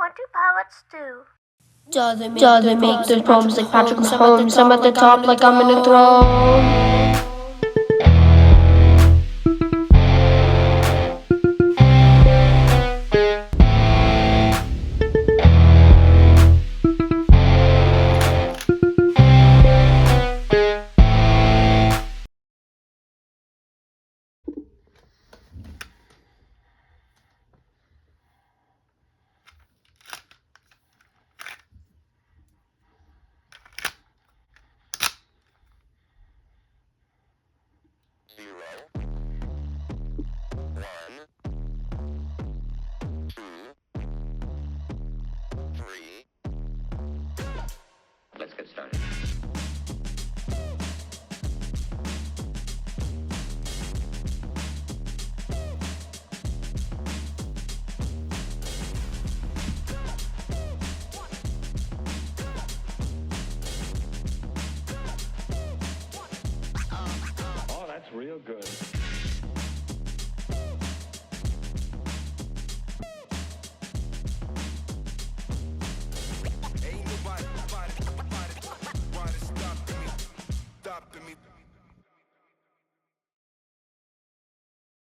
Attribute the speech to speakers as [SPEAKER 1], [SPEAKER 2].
[SPEAKER 1] What do pilots do?
[SPEAKER 2] They make those poems like Patrick Mahomes. I'm at the top like I'm in a throne.
[SPEAKER 3] Zero.